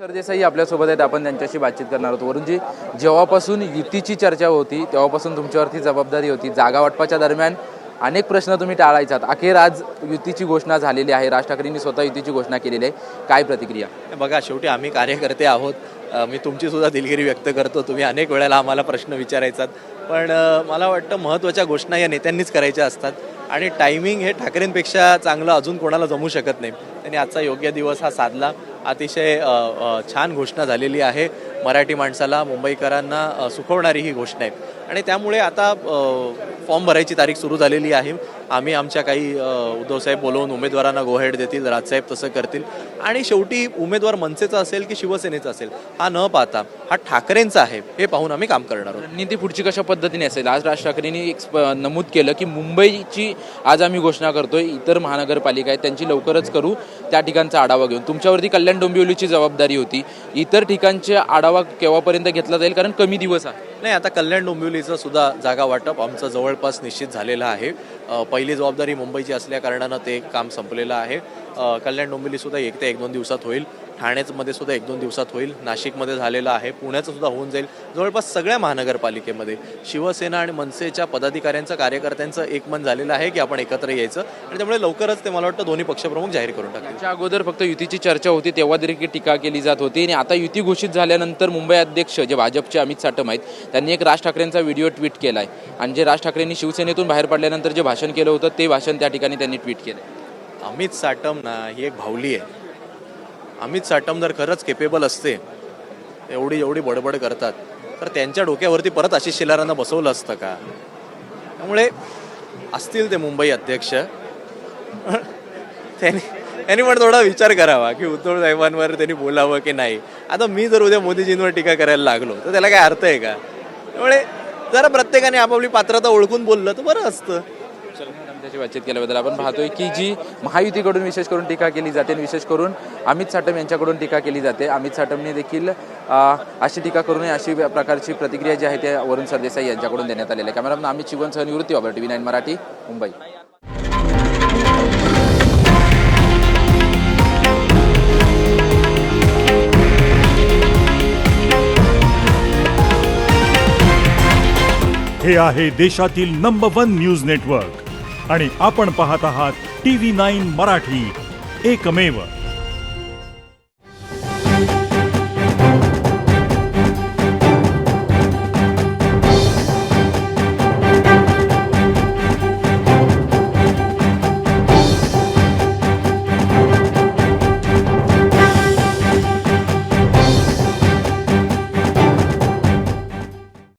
सरदेसाई आपल्यासोबत आहेत. आपण त्यांच्याशी बातचीत करणार आहोत. वरुणजी, जेव्हापासून युतीची चर्चा होती तेव्हापासून तुमच्यावरती जबाबदारी होती. जागा वाटपाच्या दरम्यान अनेक प्रश्न तुम्ही टाळायचात. अखेर आज युतीची घोषणा झालेली आहे. राज ठाकरेंनी स्वतः युतीची घोषणा केलेली आहे. काय प्रतिक्रिया? बघा, शेवटी आम्ही कार्यकर्ते आहोत. मी तुमची सुद्धा दिलगिरी व्यक्त करतो. तुम्ही अनेक वेळेला आम्हाला प्रश्न विचारायचात, पण मला वाटतं महत्त्वाच्या घोषणा या नेत्यांनीच करायच्या असतात आणि टायमिंग हे ठाकरेंपेक्षा चांगलं अजून कोणाला जमू शकत नाही. त्यांनी आजचा योग्य दिवस हा साधला. अतिशय छान घोषणा झालेली आहे. मराठी माणसाला, मुंबईकरांना सुखवणारी ही घोषणा आहे आणि त्यामुळे आता फॉर्म भरायची तारीख सुरू झालेली आहे. आम्ही आमच्या काही उद्धवसाहेब बोलवून उमेदवारांना गो हेड देतील, राजसाहेब तसं करतील आणि शेवटी उमेदवार मनसेचा असेल की शिवसेनेचा असेल हा न पाहता हा ठाकरेंचा आहे हे पाहून आम्ही काम करणार आहोत. रणनीती पुढची कशा पद्धतीने असेल? आज राज ठाकरेंनी एक नमूद केलं की मुंबईची आज आम्ही घोषणा करतोय, इतर महानगरपालिका आहेत त्यांची लवकरच करू, त्या ठिकाणचा आढावा घेऊन. तुमच्यावरती कल्याण डोंबिवलीची जबाबदारी होती. इतर ठिकाणचे आढावा केव्हापर्यंत घेतला जाईल, कारण कमी दिवस आहे? नाही, आता कल्याण डोंबिवलीचं सुद्धा जागा वाटप आमचं जवळपास निश्चित झालेलं आहे. पहिली जबाबदारी मुंबईची असल्या कारणानं ते काम संपलेलं आहे. कल्याण डोंबिवलीसुद्धा 1 ते 1-2 दिवसात होईल. ठाण्यामध्ये सुद्धा 1-2 दिवसात होईल. नाशिकमध्ये झालेलं आहे. पुण्याचं सुद्धा होऊन जाईल. जवळपास सगळ्या महानगरपालिकेमध्ये शिवसेना आणि मनसेच्या पदाधिकाऱ्यांचं, कार्यकर्त्यांचं एकमत झालेलं आहे की आपण एकत्र यायचं आणि त्यामुळे लवकरच ते मला वाटतं दोन्ही पक्षप्रमुख जाहीर करून टाकतील. त्याच्या अगोदर फक्त युतीची चर्चा होती तेव्हा देखील टीका केली जात होती आणि आता युती घोषित झाल्यानंतर मुंबई अध्यक्ष जे भाजपचे अमित साटम आहेत त्यांनी एक राज ठाकरेंचा व्हिडिओ ट्विट केला आहे आणि जे राज ठाकरेंनी शिवसेनेतून बाहेर पडल्यानंतर जे भाषण केलं होतं ते भाषण त्या ठिकाणी त्यांनी ट्विट केलं. अमित साटम ना ही एक भावली आहे. अमित साटम जर खरंच केपेबल असते, एवढी बडबड करतात, तर त्यांच्या डोक्यावरती परत आशिष शेलारांना बसवलं असतं का? त्यामुळे असतील ते मुंबई अध्यक्ष, त्यांनी पण थोडा विचार करावा की उद्धव साहेबांवर त्यांनी बोलावं की नाही. आता मी जर उद्या मोदीजींवर टीका करायला लागलो तर त्याला काय अर्थ आहे का? त्यामुळे जरा प्रत्येकाने आपापली पात्रता ओळखून बोललं तर बरं असतं. त्याची बातचीत केल्याबद्दल आपण पाहतोय की जी महायुतीकडून विशेष करून टीका केली जाते, विशेष करून अमित साटम यांच्याकडून टीका केली जाते. अमित साटमने देखील अशी टीका करू नये अशी प्रकारची प्रतिक्रिया जी आहे ते वरुण सरदेसाई यांच्याकडून देण्यात आलेली आहे. कॅमेरामन अमित चिगवणसह निवृत्ती बाबर, TV9 मराठी, मुंबई. हे आहे देशातील नंबर 1 न्यूज नेटवर्क आणि आपण पाहत आहात TV9 मराठी, एकमेव.